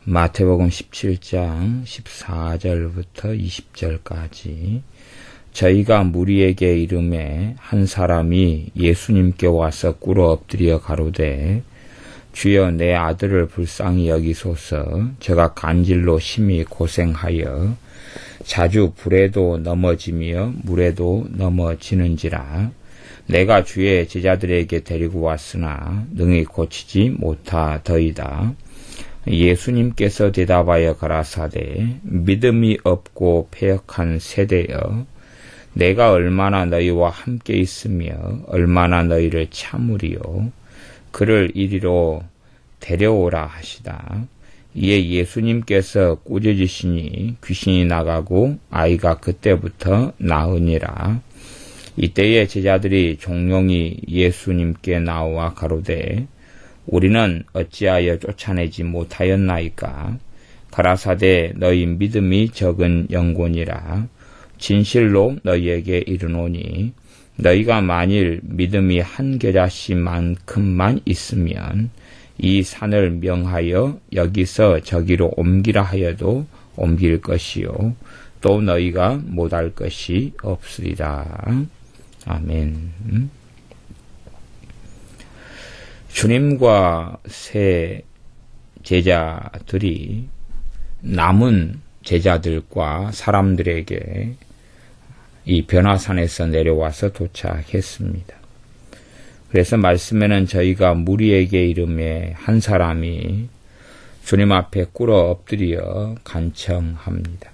마태복음 17장 14절부터 20절까지 저희가 무리에게 이르매 한 사람이 예수님께 와서 꿇어 엎드려 가로되 주여 내 아들을 불쌍히 여기소서. 저가 간질로 심히 고생하여 자주 불에도 넘어지며 물에도 넘어지는지라. 내가 주의 제자들에게 데리고 왔으나 능히 고치지 못하더이다. 예수님께서 대답하여 가라사대 믿음이 없고 패역한 세대여, 내가 얼마나 너희와 함께 있으며 얼마나 너희를 참으리요. 그를 이리로 데려오라 하시다. 이에 예수님께서 꾸짖으시니 귀신이 나가고 아이가 그때부터 나으니라. 이때에 제자들이 종용이 예수님께 나와 가로되 우리는 어찌하여 쫓아내지 못하였나이까? 가라사대 너희 믿음이 적은 영혼이라. 진실로 너희에게 이르노니 너희가 만일 믿음이 한 겨자씨만큼만 있으면 이 산을 명하여 여기서 저기로 옮기라 하여도 옮길 것이요 또 너희가 못할 것이 없으리라. 아멘. 주님과 세 제자들이 남은 제자들과 사람들에게 이 변화산에서 내려와서 도착했습니다. 그래서 말씀에는 저희가 무리에게 이르매 한 사람이 주님 앞에 꿇어 엎드려 간청합니다.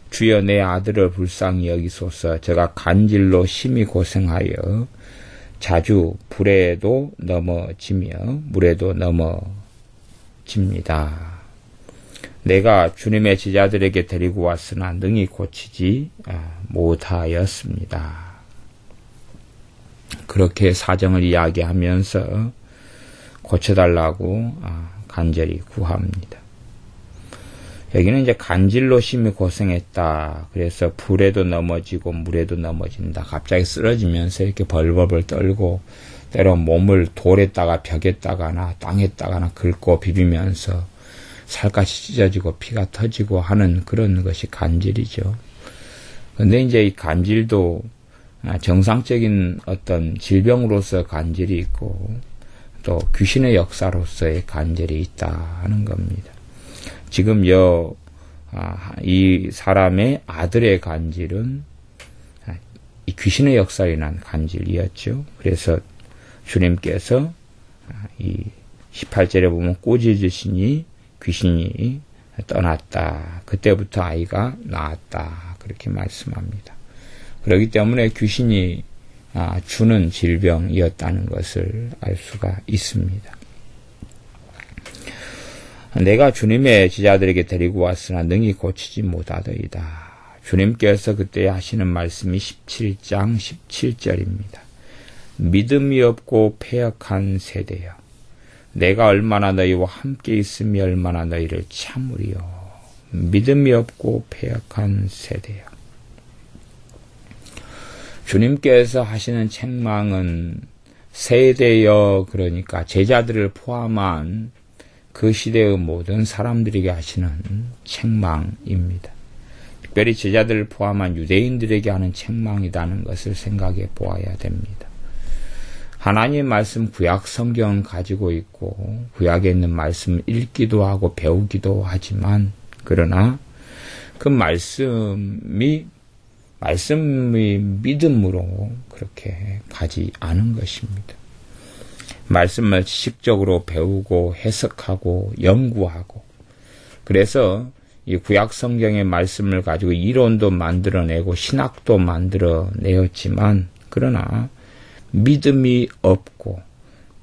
주여 내 아들을 불쌍히 여기소서. 저가 간질로 심히 고생하여 자주 불에도 넘어지며 물에도 넘어집니다. 내가 주님의 제자들에게 데리고 왔으나 능히 고치지 못하였습니다. 그렇게 사정을 이야기하면서 고쳐달라고 간절히 구합니다. 여기는 이제 간질로 심히 고생했다. 그래서 불에도 넘어지고 물에도 넘어진다. 갑자기 쓰러지면서 이렇게 벌벌벌 떨고 때로 몸을 돌에다가 벽에다가나 땅에다가나 긁고 비비면서 살갗이 찢어지고 피가 터지고 하는 그런 것이 간질이죠. 근데 이제 이 간질도 정상적인 어떤 질병으로서 간질이 있고 또 귀신의 역사로서의 간질이 있다 하는 겁니다. 지금 이 사람의 아들의 간질은 이 귀신의 역사에 난 간질이었죠. 그래서 주님께서 이 18절에 보면 꾸짖으시니 귀신이 떠났다. 그때부터 아이가 나았다. 그렇게 말씀합니다. 그렇기 때문에 귀신이 주는 질병이었다는 것을 알 수가 있습니다. 내가 주님의 제자들에게 데리고 왔으나 능히 고치지 못하더이다. 주님께서 그때 하시는 말씀이 17장 17절입니다. 믿음이 없고 패역한 세대여, 내가 얼마나 너희와 함께 있으며 얼마나 너희를 참으리요. 믿음이 없고 패역한 세대여. 주님께서 하시는 책망은 세대여, 그러니까 제자들을 포함한 그 시대의 모든 사람들에게 하시는 책망입니다. 특별히 제자들을 포함한 유대인들에게 하는 책망이라는 것을 생각해 보아야 됩니다. 하나님의 말씀 구약 성경은 가지고 있고 구약에 있는 말씀을 읽기도 하고 배우기도 하지만 그러나 그 말씀이 믿음으로 그렇게 가지 않은 것입니다. 말씀을 지식적으로 배우고 해석하고 연구하고 그래서 이 구약 성경의 말씀을 가지고 이론도 만들어내고 신학도 만들어내었지만 그러나 믿음이 없고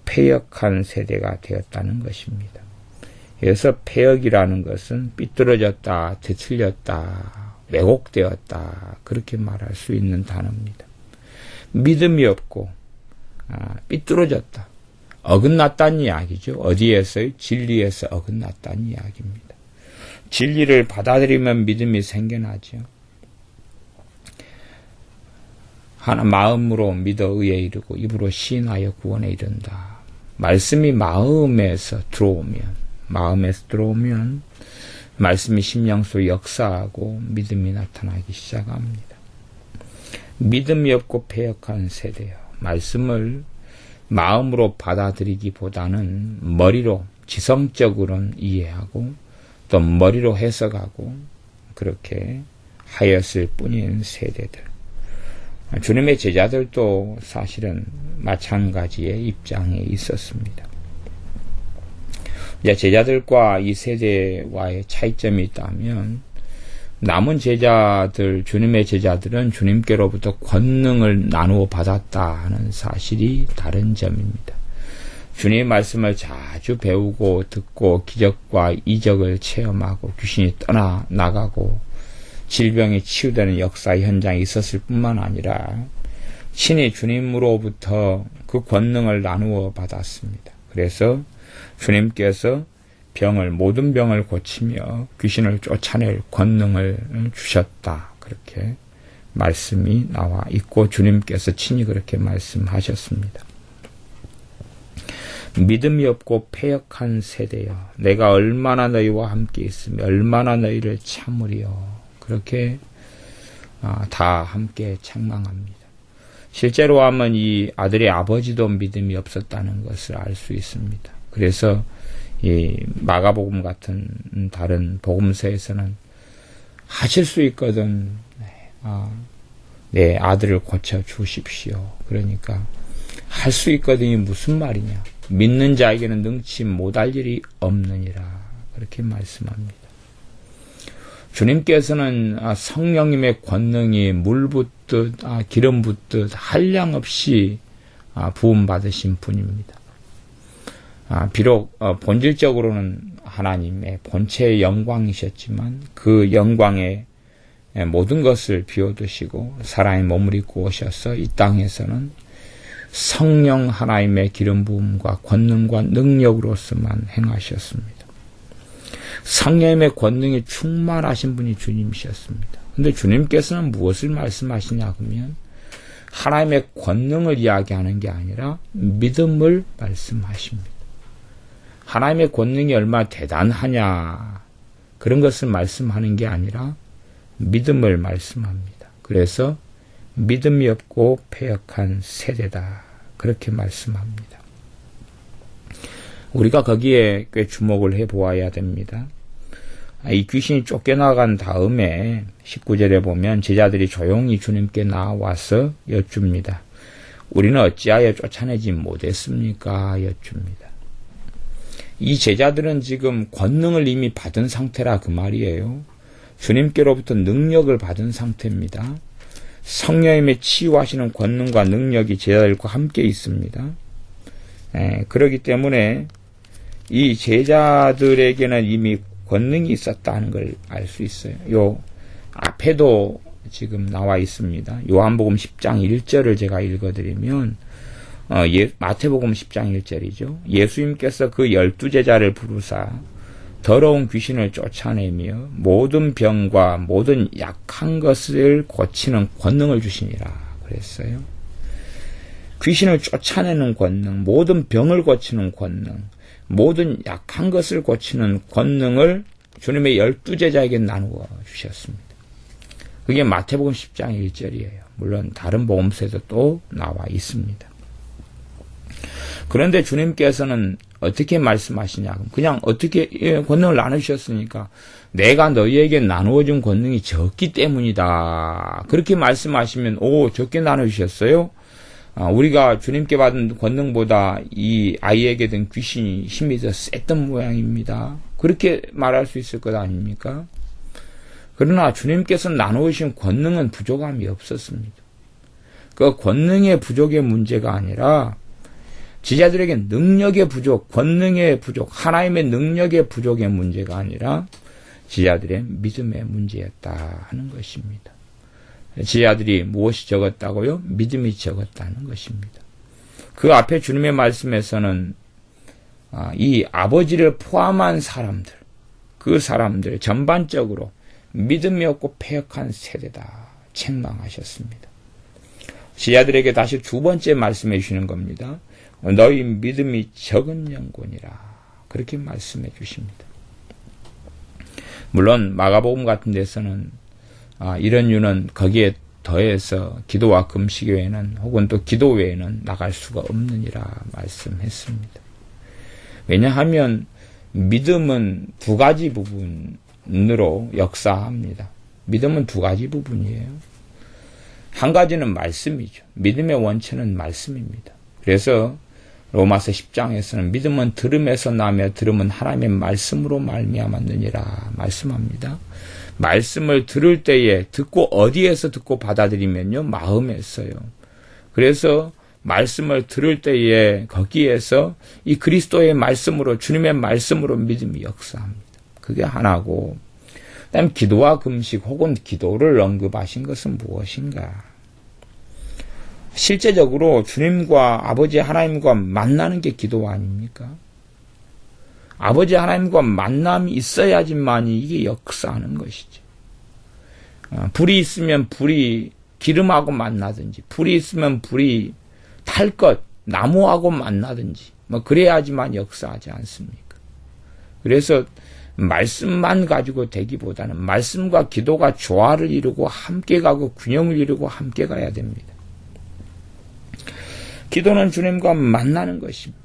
패역한 세대가 되었다는 것입니다. 그래서 패역이라는 것은 삐뚤어졌다, 뒤틀렸다, 왜곡되었다 그렇게 말할 수 있는 단어입니다. 믿음이 없고 삐뚤어졌다. 어긋났다는 이야기죠. 어디에서요? 진리에서 어긋났다는 이야기입니다. 진리를 받아들이면 믿음이 생겨나죠. 하나 마음으로 믿어 의에 이르고 입으로 시인하여 구원에 이른다. 말씀이 마음에서 들어오면 마음에서 들어오면 말씀이 심령 속에 역사하고 믿음이 나타나기 시작합니다. 믿음이 없고 패역한 세대요. 말씀을 마음으로 받아들이기보다는 머리로 지성적으로는 이해하고 또 머리로 해석하고 그렇게 하였을 뿐인 세대들. 주님의 제자들도 사실은 마찬가지의 입장에 있었습니다. 제자들과 이 세대와의 차이점이 있다면 남은 제자들, 주님의 제자들은 주님께로부터 권능을 나누어 받았다는 사실이 다른 점입니다. 주님의 말씀을 자주 배우고 듣고 기적과 이적을 체험하고 귀신이 떠나가고 질병이 치유되는 역사의 현장이 있었을 뿐만 아니라 친히 주님으로부터 그 권능을 나누어 받았습니다. 그래서 주님께서 모든 병을 고치며 귀신을 쫓아낼 권능을 주셨다. 그렇게 말씀이 나와 있고 주님께서 친히 그렇게 말씀하셨습니다. 믿음이 없고 패역한 세대여, 내가 얼마나 너희와 함께 있으며 얼마나 너희를 참으리요. 그렇게 다 함께 책망합니다. 실제로 하면 이 아들의 아버지도 믿음이 없었다는 것을 알 수 있습니다. 그래서 이 마가복음 같은 다른 복음서에서는 하실 수 있거든 내 아들을 고쳐 주십시오. 그러니까 할 수 있거든이 무슨 말이냐. 믿는 자에게는 능치 못할 일이 없느니라. 그렇게 말씀합니다. 주님께서는 성령님의 권능이 물 붓듯 기름 붓듯 한량없이 부음받으신 분입니다. 비록 본질적으로는 하나님의 본체의 영광이셨지만 그 영광의 모든 것을 비워두시고 사람의 몸을 입고 오셔서 이 땅에서는 성령 하나님의 기름 부음과 권능과 능력으로서만 행하셨습니다. 성령님의 권능이 충만하신 분이 주님이셨습니다. 그런데 주님께서는 무엇을 말씀하시냐 하면 하나님의 권능을 이야기하는 게 아니라 믿음을 말씀하십니다. 하나님의 권능이 얼마나 대단하냐 그런 것을 말씀하는 게 아니라 믿음을 말씀합니다. 그래서 믿음이 없고 패역한 세대다 그렇게 말씀합니다. 우리가 거기에 꽤 주목을 해보아야 됩니다. 이 귀신이 쫓겨나간 다음에 19절에 보면 제자들이 조용히 주님께 나와서 여쭙니다. 우리는 어찌하여 쫓아내지 못했습니까? 여쭙니다. 이 제자들은 지금 권능을 이미 받은 상태라 그 말이에요. 주님께로부터 능력을 받은 상태입니다. 성령님의 치유하시는 권능과 능력이 제자들과 함께 있습니다. 그렇기 때문에 이 제자들에게는 이미 권능이 있었다는 걸 알 수 있어요. 요 앞에도 지금 나와 있습니다. 요한복음 10장 1절을 제가 읽어드리면 마태복음 10장 1절이죠. 예수님께서 그 12제자를 부르사 더러운 귀신을 쫓아내며 모든 병과 모든 약한 것을 고치는 권능을 주시니라 그랬어요. 귀신을 쫓아내는 권능, 모든 병을 고치는 권능, 모든 약한 것을 고치는 권능을 주님의 12제자에게 나누어 주셨습니다. 그게 마태복음 10장 1절이에요. 물론 다른 복음서에도 또 나와 있습니다. 그런데 주님께서는 어떻게 말씀하시냐? 그냥 어떻게 권능을 나누셨으니까 내가 너희에게 나누어준 권능이 적기 때문이다. 그렇게 말씀하시면 적게 나누셨어요? 우리가 주님께 받은 권능보다 이 아이에게 든 귀신이 힘이 더 셌던 모양입니다. 그렇게 말할 수 있을 것 아닙니까? 그러나 주님께서 나누신 권능은 부족함이 없었습니다. 그 권능의 부족의 문제가 아니라 제자들에게 능력의 부족, 권능의 부족, 하나님의 능력의 부족의 문제가 아니라 제자들의 믿음의 문제였다 하는 것입니다. 제자들이 무엇이 적었다고요? 믿음이 적었다는 것입니다. 그 앞에 주님의 말씀에서는 이 아버지를 포함한 사람들, 그 사람들 전반적으로 믿음이 없고 패역한 세대다 책망하셨습니다. 제자들에게 다시 두 번째 말씀해 주시는 겁니다. 너희 믿음이 적은 영혼이라. 그렇게 말씀해 주십니다. 물론 마가복음 같은 데서는 이런 유는 거기에 더해서 기도와 금식 외에는 혹은 또 기도 외에는 나갈 수가 없느니라 말씀했습니다. 왜냐하면 믿음은 두 가지 부분으로 역사합니다. 믿음은 두 가지 부분이에요. 한 가지는 말씀이죠. 믿음의 원천은 말씀입니다. 그래서 로마서 10장에서는 믿음은 들음에서 나며 들음은 하나님의 말씀으로 말미암았느니라 말씀합니다. 말씀을 들을 때에 듣고 어디에서 듣고 받아들이면요? 마음에서요. 그래서 말씀을 들을 때에 거기에서 이 그리스도의 말씀으로 주님의 말씀으로 믿음이 역사합니다. 그게 하나고 그다음 기도와 금식 혹은 기도를 언급하신 것은 무엇인가? 실제적으로 주님과 아버지 하나님과 만나는 게 기도 아닙니까? 아버지 하나님과 만남이 있어야지만이 이게 역사하는 것이죠. 불이 있으면 불이 기름하고 만나든지, 불이 있으면 불이 탈 것, 나무하고 만나든지, 그래야지만 역사하지 않습니까? 그래서 말씀만 가지고 되기보다는 말씀과 기도가 조화를 이루고 함께 가고 균형을 이루고 함께 가야 됩니다. 기도는 주님과 만나는 것입니다.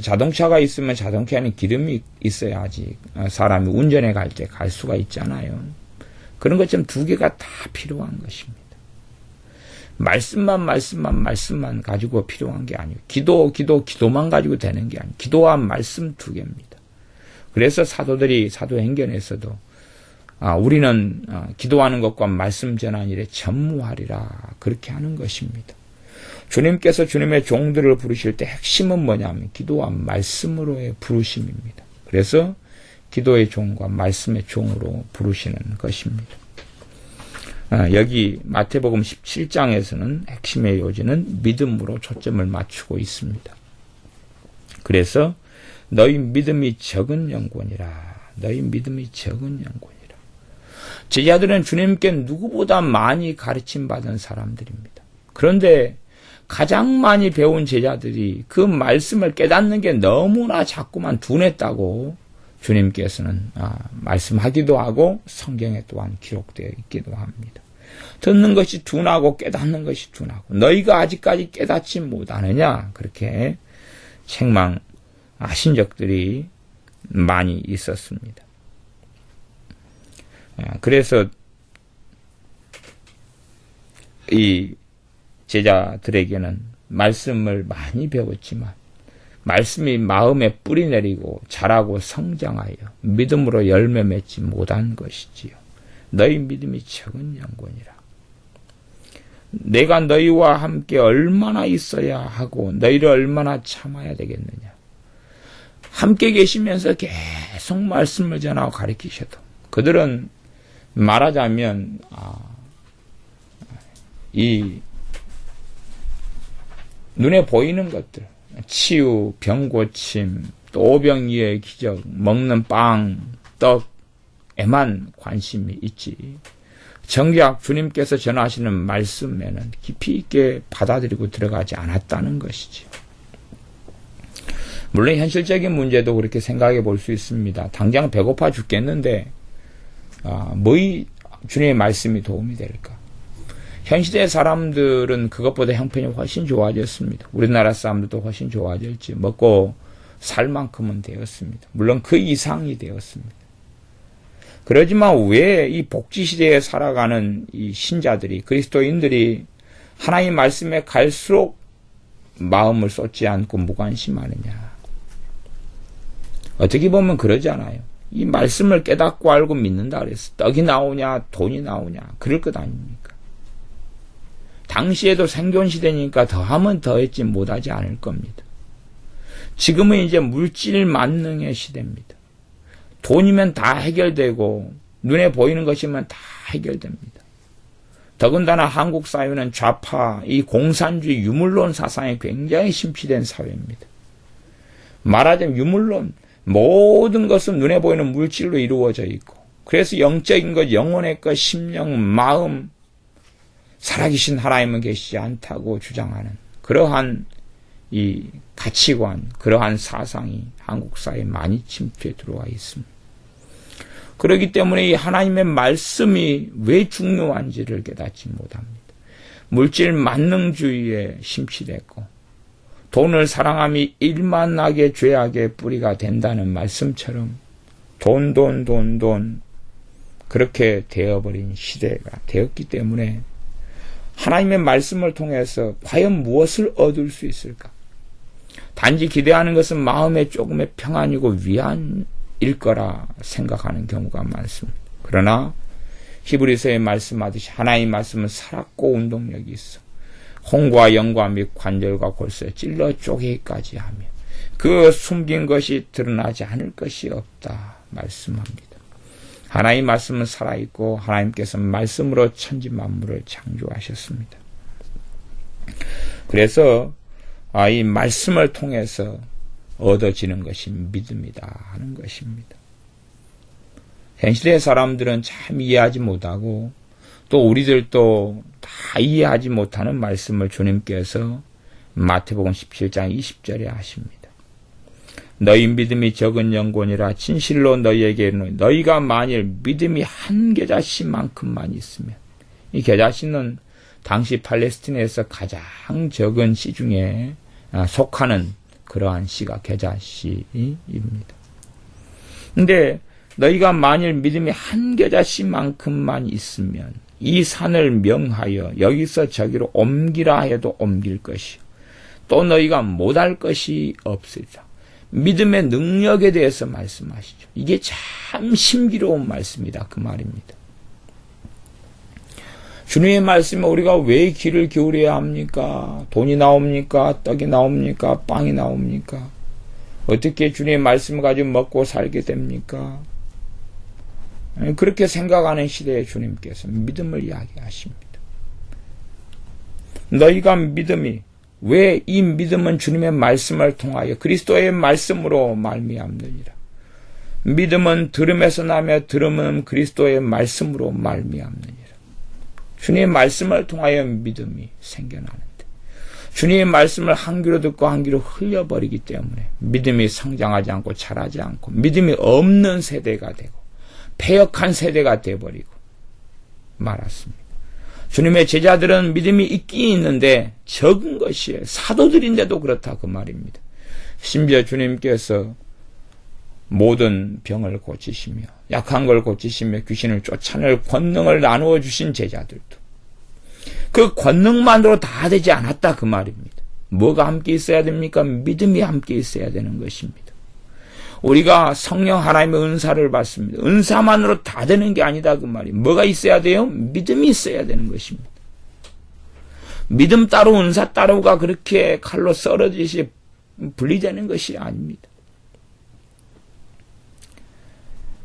자동차가 있으면 자동차 안에 기름이 있어야지 사람이 운전해 갈 때 갈 수가 있잖아요. 그런 것처럼 두 개가 다 필요한 것입니다. 말씀만 가지고 필요한 게 아니고 기도만 가지고 되는 게 아니고 기도와 말씀 두 개입니다. 그래서 사도들이 사도행전에서도 우리는 기도하는 것과 말씀 전하는 일에 전무하리라 그렇게 하는 것입니다. 주님께서 주님의 종들을 부르실 때 핵심은 뭐냐면 기도와 말씀으로의 부르심입니다. 그래서 기도의 종과 말씀의 종으로 부르시는 것입니다. 여기 마태복음 17장에서는 핵심의 요지는 믿음으로 초점을 맞추고 있습니다. 그래서 너희 믿음이 적은 영혼이라. 너희 믿음이 적은 영혼이라. 제자들은 주님께 누구보다 많이 가르침 받은 사람들입니다. 그런데 가장 많이 배운 제자들이 그 말씀을 깨닫는 게 너무나 자꾸만 둔했다고 주님께서는 말씀하기도 하고 성경에 또한 기록되어 있기도 합니다. 듣는 것이 둔하고 깨닫는 것이 둔하고 너희가 아직까지 깨닫지 못하느냐 그렇게 책망하신 적들이 많이 있었습니다. 그래서 이 제자들에게는 말씀을 많이 배웠지만 말씀이 마음에 뿌리 내리고 자라고 성장하여 믿음으로 열매 맺지 못한 것이지요. 너희 믿음이 적은 영혼이라. 내가 너희와 함께 얼마나 있어야 하고 너희를 얼마나 참아야 되겠느냐. 함께 계시면서 계속 말씀을 전하고 가르치셔도 그들은 말하자면 이 눈에 보이는 것들, 치유, 병고침, 또 오병이의 기적, 먹는 빵, 떡에만 관심이 있지. 정작 주님께서 전하시는 말씀에는 깊이 있게 받아들이고 들어가지 않았다는 것이지요. 물론 현실적인 문제도 그렇게 생각해 볼 수 있습니다. 당장 배고파 죽겠는데 뭐이 주님의 말씀이 도움이 될까? 현 시대 사람들은 그것보다 형편이 훨씬 좋아졌습니다. 우리나라 사람들도 훨씬 좋아졌지. 먹고 살 만큼은 되었습니다. 물론 그 이상이 되었습니다. 그러지만 왜 이 복지시대에 살아가는 이 신자들이, 그리스도인들이 하나님 말씀에 갈수록 마음을 쏟지 않고 무관심하느냐. 어떻게 보면 그러잖아요. 이 말씀을 깨닫고 알고 믿는다 그래서 떡이 나오냐 돈이 나오냐 그럴 것 아닙니까? 당시에도 생존시대니까 더하면 더했지 못하지 않을 겁니다. 지금은 이제 물질 만능의 시대입니다. 돈이면 다 해결되고 눈에 보이는 것이면 다 해결됩니다. 더군다나 한국 사회는 좌파, 이 공산주의 유물론 사상이 굉장히 심취된 사회입니다. 말하자면 유물론, 모든 것은 눈에 보이는 물질로 이루어져 있고 그래서 영적인 것, 영혼의 것, 심령, 마음, 살아계신 하나님은 계시지 않다고 주장하는 그러한 이 가치관, 그러한 사상이 한국 사회에 많이 침투해 들어와 있습니다. 그렇기 때문에 이 하나님의 말씀이 왜 중요한지를 깨닫지 못합니다. 물질 만능주의에 심취됐고 돈을 사랑함이 일만하게 죄악의 뿌리가 된다는 말씀처럼 돈 그렇게 되어버린 시대가 되었기 때문에 하나님의 말씀을 통해서 과연 무엇을 얻을 수 있을까? 단지 기대하는 것은 마음의 조금의 평안이고 위안일 거라 생각하는 경우가 많습니다. 그러나 히브리서에 말씀하듯이 하나님의 말씀은 살았고 운동력이 있어 홍과 영과 및 관절과 골수에 찔러 쪼개기까지 하며 그 숨긴 것이 드러나지 않을 것이 없다 말씀합니다. 하나님의 말씀은 살아있고 하나님께서 말씀으로 천지 만물을 창조하셨습니다. 그래서 이 말씀을 통해서 얻어지는 것이 믿음이다 하는 것입니다. 현실의 사람들은 참 이해하지 못하고 또 우리들도 다 이해하지 못하는 말씀을 주님께서 마태복음 17장 20절에 하십니다. 너희 믿음이 적은 영혼이라 진실로 너희에게 이르노니 너희가 만일 믿음이 한 계자씨만큼만 있으면, 이 계자씨는 당시 팔레스틴에서 가장 적은 씨 중에 속하는 그러한 씨가 계자씨입니다. 근데 너희가 만일 믿음이 한 계자씨만큼만 있으면 이 산을 명하여 여기서 저기로 옮기라 해도 옮길 것이요 또 너희가 못할 것이 없으리라. 믿음의 능력에 대해서 말씀하시죠. 이게 참 신비로운 말씀이다 그 말입니다. 주님의 말씀에 우리가 왜 귀를 기울여야 합니까? 돈이 나옵니까? 떡이 나옵니까? 빵이 나옵니까? 어떻게 주님의 말씀을 가지고 먹고 살게 됩니까? 그렇게 생각하는 시대에 주님께서 믿음을 이야기하십니다. 너희가 믿음이, 왜 이 믿음은 주님의 말씀을 통하여 그리스도의 말씀으로 말미암느니라. 믿음은 들음에서 나며 들음은 그리스도의 말씀으로 말미암느니라. 주님의 말씀을 통하여 믿음이 생겨나는데 주님의 말씀을 한 귀로 듣고 한 귀로 흘려버리기 때문에 믿음이 성장하지 않고 자라지 않고 믿음이 없는 세대가 되고 패역한 세대가 되어버리고 말았습니다. 주님의 제자들은 믿음이 있긴 있는데 적은 것이에요. 사도들인데도 그렇다 그 말입니다. 심지어 주님께서 모든 병을 고치시며 약한 걸 고치시며 귀신을 쫓아낼 권능을 나누어 주신 제자들도 그 권능만으로 다 되지 않았다 그 말입니다. 뭐가 함께 있어야 됩니까? 믿음이 함께 있어야 되는 것입니다. 우리가 성령 하나님의 은사를 받습니다. 은사만으로 다 되는 게 아니다 그 말이에요. 뭐가 있어야 돼요? 믿음이 있어야 되는 것입니다. 믿음 따로 은사 따로가 그렇게 칼로 썰어지시 분리되는 것이 아닙니다.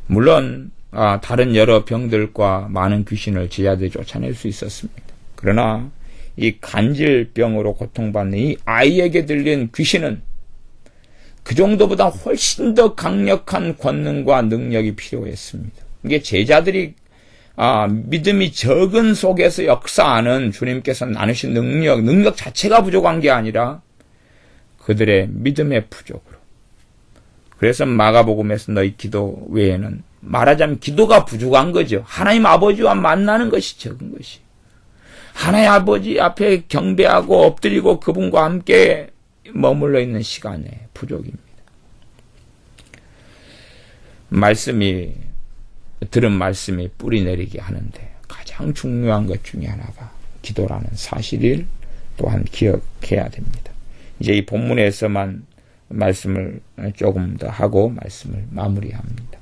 물론 다른 여러 병들과 많은 귀신을 제자들이 쫓아낼 수 있었습니다. 그러나 이 간질병으로 고통받는 이 아이에게 들린 귀신은 그 정도보다 훨씬 더 강력한 권능과 능력이 필요했습니다. 이게 제자들이 믿음이 적은 속에서 역사하는 주님께서 나누신 능력 자체가 부족한 게 아니라 그들의 믿음의 부족으로. 그래서 마가복음에서 너희 기도 외에는 말하자면 기도가 부족한 거죠. 하나님 아버지와 만나는 것이 적은 것이. 하나님 아버지 앞에 경배하고 엎드리고 그분과 함께 머물러 있는 시간의 부족입니다. 들은 말씀이 뿌리 내리게 하는데 가장 중요한 것 중에 하나가 기도라는 사실을 또한 기억해야 됩니다. 이제 이 본문에서만 말씀을 조금 더 하고 말씀을 마무리합니다.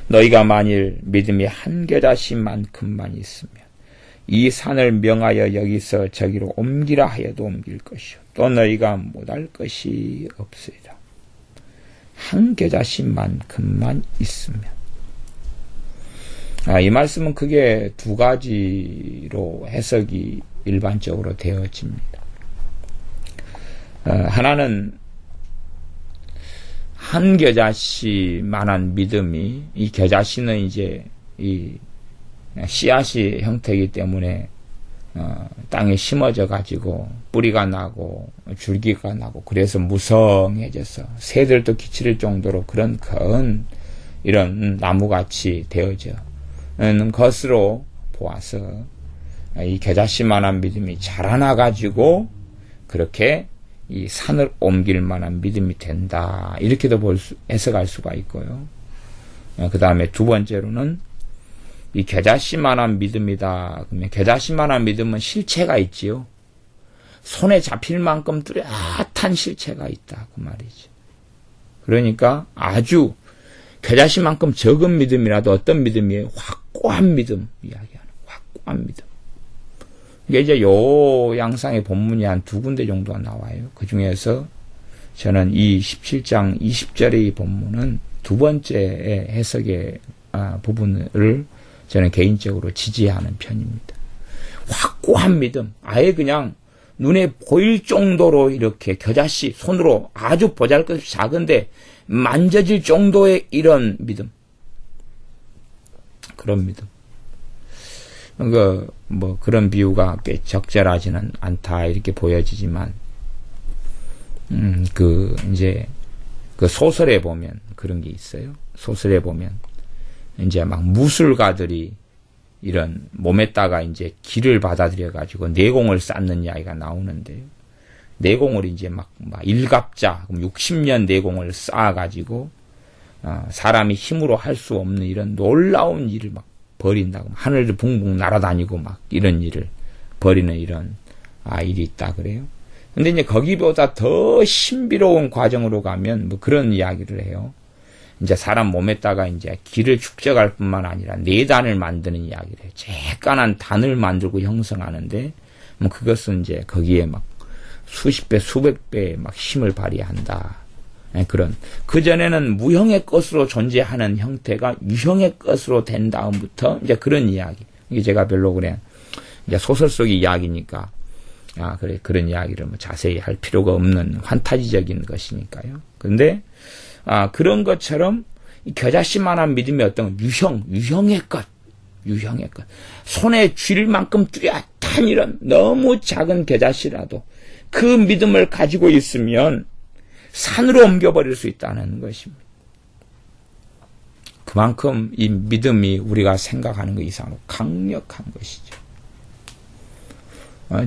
너희가 만일 믿음이 한 계자씩만큼만 있으면 이 산을 명하여 여기서 저기로 옮기라 하여도 옮길 것이요 또 너희가 못할 것이 없으리라. 한 계자씩만큼만 있으면. 이 말씀은 크게 두 가지로 해석이 일반적으로 되어집니다. 하나는 한 계자씨만한 믿음이, 이 계자씨는 이제 이 씨앗이 형태이기 때문에 땅에 심어져 가지고 뿌리가 나고 줄기가 나고 그래서 무성해져서 새들도 기치를 정도로 그런 큰 이런 나무같이 되어져는 것으로 보아서 이 겨자씨만한 믿음이 자라나 가지고 그렇게 이 산을 옮길 만한 믿음이 된다. 이렇게도 해석할 수가 있고요. 그 다음에 두 번째로는 이 겨자씨만한 믿음이다. 그러면 겨자씨만한 믿음은 실체가 있지요. 손에 잡힐 만큼 뚜렷한 실체가 있다. 그 말이죠. 그러니까 아주 겨자씨만큼 적은 믿음이라도 어떤 믿음이에요? 확고한 믿음 이야기하는 확고한 믿음. 이게 이제 요 양상의 본문이 한 두 군데 정도가 나와요. 그 중에서 저는 이 17장 20절의 본문은 두 번째 해석의 부분을 저는 개인적으로 지지하는 편입니다. 확고한 믿음, 아예 그냥 눈에 보일 정도로 이렇게 겨자씨 손으로 아주 보잘것없이 작은데 만져질 정도의 이런 믿음. 그런 믿음. 그런 비유가 꽤 적절하지는 않다, 이렇게 보여지지만, 소설에 보면 그런 게 있어요. 소설에 보면, 이제 막 무술가들이 이런 몸에다가 이제 기를 받아들여가지고 내공을 쌓는 이야기가 나오는데요. 내공을 이제 막 일갑자, 60년 내공을 쌓아가지고, 사람이 힘으로 할 수 없는 이런 놀라운 일을 막 벌인다고. 하늘을 붕붕 날아다니고 막 이런 일을 벌이는 이런 일이 있다 그래요. 근데 이제 거기보다 더 신비로운 과정으로 가면 그런 이야기를 해요. 이제 사람 몸에다가 이제 기를 축적할 뿐만 아니라 내단을 만드는 이야기를 해요. 쬐깐한 단을 만들고 형성하는데 그것은 이제 거기에 막 수십 배, 수백 배의 막 힘을 발휘한다. 그런, 그전에는 무형의 것으로 존재하는 형태가 유형의 것으로 된 다음부터 이제 그런 이야기. 이게 제가 별로 이제 소설 속의 이야기니까, 그런 이야기를 자세히 할 필요가 없는 환타지적인 것이니까요. 근데, 그런 것처럼 이 겨자씨만한 믿음이 어떤 유형의 것. 손에 쥘 만큼 뚜렷한 이런 너무 작은 겨자씨라도 그 믿음을 가지고 있으면 산으로 옮겨버릴 수 있다는 것입니다. 그만큼 이 믿음이 우리가 생각하는 것 이상으로 강력한 것이죠.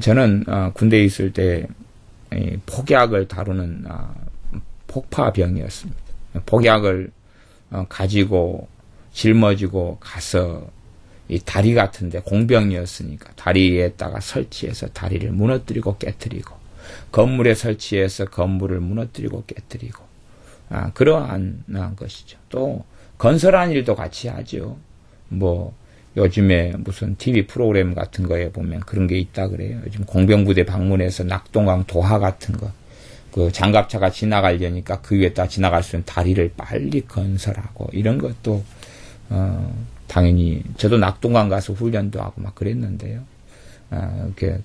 저는 군대에 있을 때 폭약을 다루는 폭파병이었습니다. 폭약을 가지고 짊어지고 가서 이 다리 같은데 공병이었으니까 다리에다가 설치해서 다리를 무너뜨리고 깨뜨리고 건물에 설치해서 건물을 무너뜨리고 깨뜨리고 그러한 것이죠. 또 건설하는 일도 같이 하죠. 요즘에 무슨 TV 프로그램 같은 거에 보면 그런 게 있다 그래요. 요즘 공병부대 방문해서 낙동강 도하 같은 거, 그 장갑차가 지나가려니까 그 위에다 지나갈 수 있는 다리를 빨리 건설하고 이런 것도 당연히 저도 낙동강 가서 훈련도 하고 막 그랬는데요.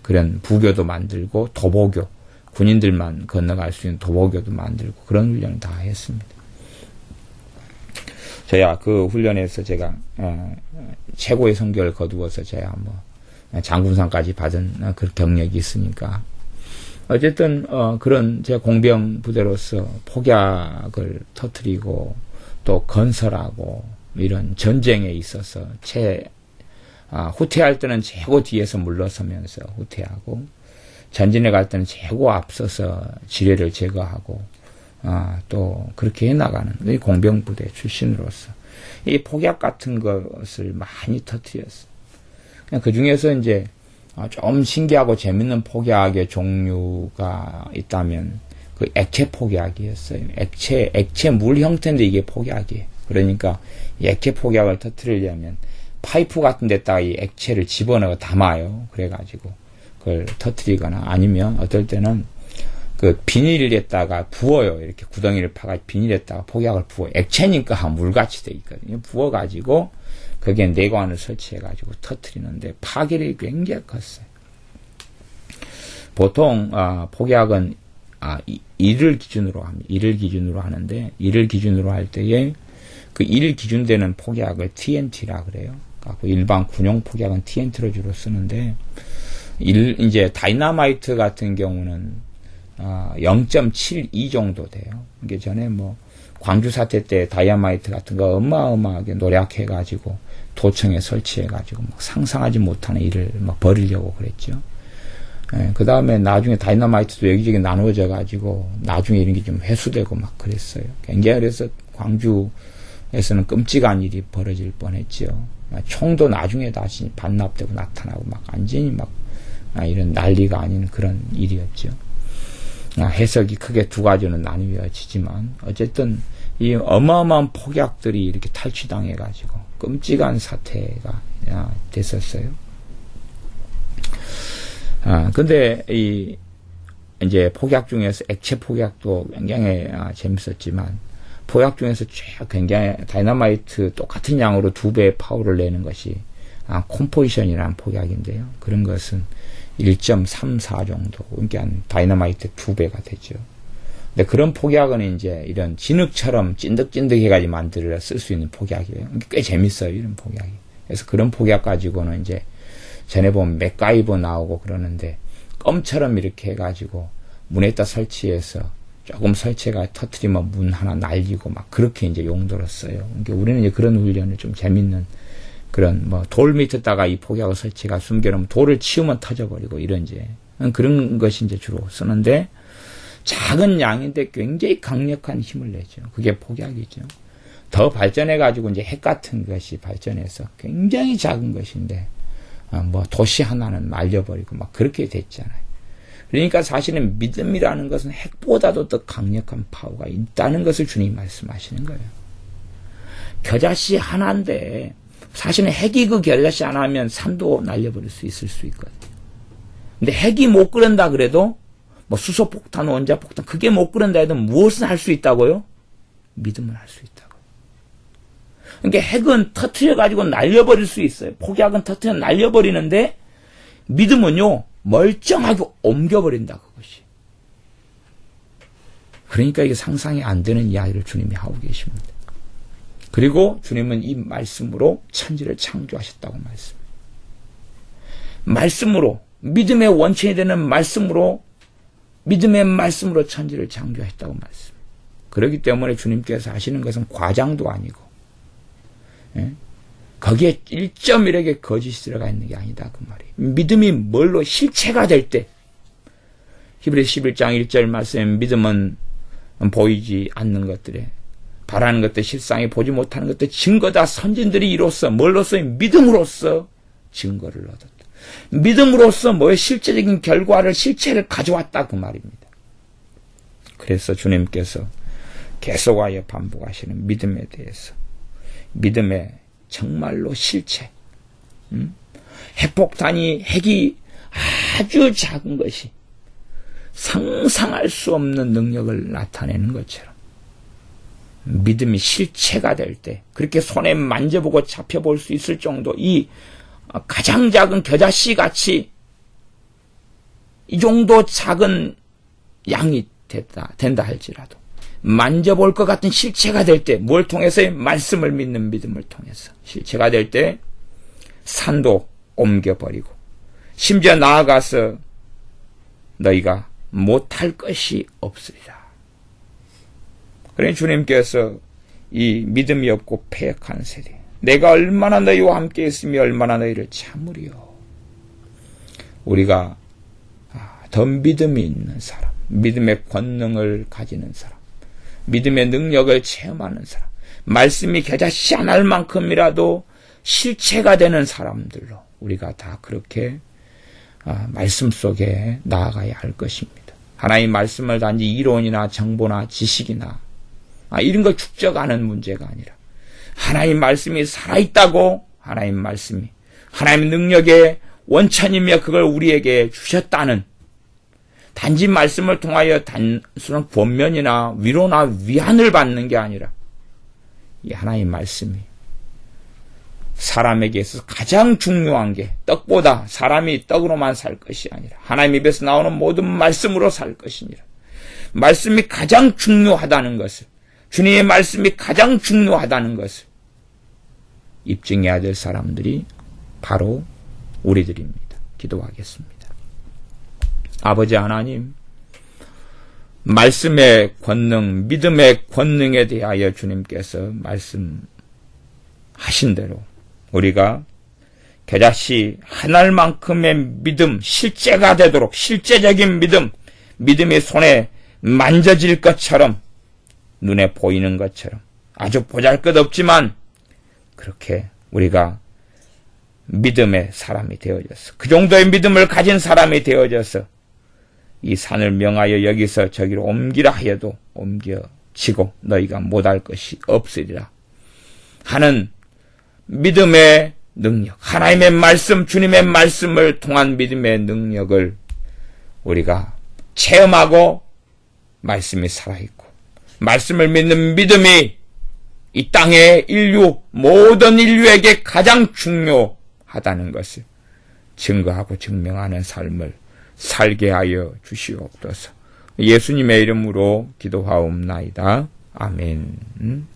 그런 부교도 만들고 도보교, 군인들만 건너갈 수 있는 도보교도 만들고 그런 훈련을 다 했습니다. 저야 그 훈련에서 제가 최고의 성적을 거두어서 제가 장군상까지 받은 그 경력이 있으니까 어쨌든 그런 제 공병 부대로서 폭약을 터뜨리고 또 건설하고 이런 전쟁에 있어서 후퇴할 때는 최고 뒤에서 물러서면서 후퇴하고 전진에 갈 때는 최고 앞서서 지뢰를 제거하고 또 그렇게 해나가는 이 공병부대 출신으로서 이 폭약 같은 것을 많이 터뜨렸어요. 그 중에서 이제 좀 신기하고 재밌는 폭약의 종류가 있다면 그 액체 폭약이었어요. 액체 물 형태인데 이게 폭약이에요. 그러니까 이 액체 폭약을 터뜨리려면 파이프 같은 데다가 이 액체를 집어넣어 담아요. 그래가지고 그걸 터뜨리거나 아니면 어떨 때는 그 비닐에다가 부어요. 이렇게 구덩이를 파가 비닐에다가 폭약을 부어. 액체니까 물같이 돼 있거든요. 부어가지고 거기에 내관을 설치해가지고 터뜨리는데 파괴력이 굉장히 컸어요. 보통 폭약은 일을 기준으로 합니다. 일을 기준으로 하는데 일을 기준으로 할 때에 그 일 기준되는 폭약을 TNT라 그래요. 일반 군용 폭약은 TNT로 주로 쓰는데 이제 다이너마이트 같은 경우는 0.72 정도 돼요. 이게 전에 뭐 광주 사태 때 다이너마이트 같은 거 어마어마하게 노력해가지고 도청에 설치해가지고 막 상상하지 못하는 일을 막 벌이려고 그랬죠. 그 다음에 나중에 다이너마이트도 여기저기 나누어져가지고 나중에 이런 게 좀 회수되고 막 그랬어요. 굉장히 그래서 광주에서는 끔찍한 일이 벌어질 뻔했죠. 총도 나중에 다시 반납되고 나타나고 막 완전히 막 이런 난리가 아닌 그런 일이었죠. 해석이 크게 두 가지로 나뉘어지지만 어쨌든 이 어마어마한 폭약들이 이렇게 탈취당해가지고 끔찍한 사태가 됐었어요. 근데 이제 폭약 중에서 액체 폭약도 굉장히 재밌었지만 폭약 중에서 굉장히 다이너마이트 똑같은 양으로 2배의 파워를 내는 것이 콤포지션이라는 폭약인데요. 그런 것은 1.34 정도, 그러니까 다이너마이트 2배가 되죠. 근데 그런 폭약은 이제 이런 진흙처럼 찐득찐득해가지고 만들어 쓸 수 있는 폭약이에요. 꽤 재밌어요, 이런 폭약이. 그래서 그런 폭약 가지고는 이제 전에 보면 맥가이버 나오고 그러는데 껌처럼 이렇게 해가지고 문에다 설치해서 조금 설치가 터트리면 문 하나 날리고 막 그렇게 이제 용도로 써요. 그러니까 우리는 이제 그런 훈련을 좀 재밌는 그런 뭐 돌 밑에다가 이 폭약을 설치가 숨겨놓으면 돌을 치우면 터져버리고 이런 이제 그런 것이 이제 주로 쓰는데 작은 양인데 굉장히 강력한 힘을 내죠. 그게 폭약이죠. 더 발전해가지고 이제 핵 같은 것이 발전해서 굉장히 작은 것인데 뭐 도시 하나는 말려버리고 막 그렇게 됐잖아요. 그러니까 사실은 믿음이라는 것은 핵보다도 더 강력한 파워가 있다는 것을 주님이 말씀하시는 거예요. 겨자씨 하나인데 사실은 핵이 그 겨자씨 하나 하면 산도 날려버릴 수 있을 수 있거든요. 근데 핵이 못 그런다 그래도 뭐 수소폭탄, 원자폭탄 그게 못 그런다 해도 무엇을 할 수 있다고요? 믿음을 할 수 있다고. 그러니까 핵은 터트려가지고 날려버릴 수 있어요. 폭약은 터트려 날려버리는데 믿음은요 멀쩡하게 옮겨버린다 그것이. 그러니까 이게 상상이 안 되는 이야기를 주님이 하고 계십니다. 그리고 주님은 이 말씀으로 천지를 창조하셨다고 말씀으로 믿음의 원천이 되는 말씀으로 믿음의 말씀으로 천지를 창조하셨다고 말씀. 그렇기 때문에 주님께서 하시는 것은 과장도 아니고 거기에 1.1에게 거짓이 들어가 있는 게 아니다 그 말이에요. 믿음이 뭘로 실체가 될 때 히브리서 11장 1절 말씀에 믿음은 보이지 않는 것들에 바라는 것들 실상이 보지 못하는 것들 증거다. 선진들이 이로써 뭘로써 믿음으로써 증거를 얻었다. 믿음으로써 뭐의 실제적인 결과를 실체를 가져왔다 그 말입니다. 그래서 주님께서 계속하여 반복하시는 믿음에 대해서 믿음의 정말로 실체 핵이 아주 작은 것이 상상할 수 없는 능력을 나타내는 것처럼 믿음이 실체가 될 때 그렇게 손에 만져보고 잡혀볼 수 있을 정도 이 가장 작은 겨자씨 같이 이 정도 작은 양이 된다 할지라도 만져볼 것 같은 실체가 될 때 뭘 통해서의 말씀을 믿는 믿음을 통해서 실체가 될 때 산도 옮겨버리고 심지어 나아가서 너희가 못할 것이 없으리라. 그러니 주님께서 이 믿음이 없고 패역한 세대 내가 얼마나 너희와 함께 있으며 얼마나 너희를 참으리요. 우리가 더 믿음이 있는 사람, 믿음의 권능을 가지는 사람, 믿음의 능력을 체험하는 사람, 말씀이 겨자씨 한 알만큼이라도 실체가 되는 사람들로 우리가 다 그렇게 말씀 속에 나아가야 할 것입니다. 하나님 말씀을 단지 이론이나 정보나 지식이나 이런 걸 축적하는 문제가 아니라 하나님 말씀이 살아있다고 하나님 말씀이 하나님의 능력의 원천이며 그걸 우리에게 주셨다는 단지 말씀을 통하여 단순한 권면이나 위로나 위안을 받는 게 아니라 이 하나님 말씀이 사람에게 있어서 가장 중요한 게 떡보다 사람이 떡으로만 살 것이 아니라 하나님 입에서 나오는 모든 말씀으로 살 것이니라. 말씀이 가장 중요하다는 것을 주님의 말씀이 가장 중요하다는 것을 입증해야 될 사람들이 바로 우리들입니다. 기도하겠습니다. 아버지 하나님, 말씀의 권능, 믿음의 권능에 대하여 주님께서 말씀하신 대로 우리가 겨자씨 하늘만큼의 믿음, 실제가 되도록, 실제적인 믿음, 믿음이 손에 만져질 것처럼, 눈에 보이는 것처럼, 아주 보잘것없지만 그렇게 우리가 믿음의 사람이 되어져서, 그 정도의 믿음을 가진 사람이 되어져서 이 산을 명하여 여기서 저기로 옮기라 하여도 옮겨지고 너희가 못할 것이 없으리라 하는 믿음의 능력, 하나님의 말씀, 주님의 말씀을 통한 믿음의 능력을 우리가 체험하고, 말씀이 살아있고 말씀을 믿는 믿음이 이 땅의 인류, 모든 인류에게 가장 중요하다는 것을 증거하고 증명하는 삶을 살게 하여 주시옵소서. 예수님의 이름으로 기도하옵나이다. 아멘.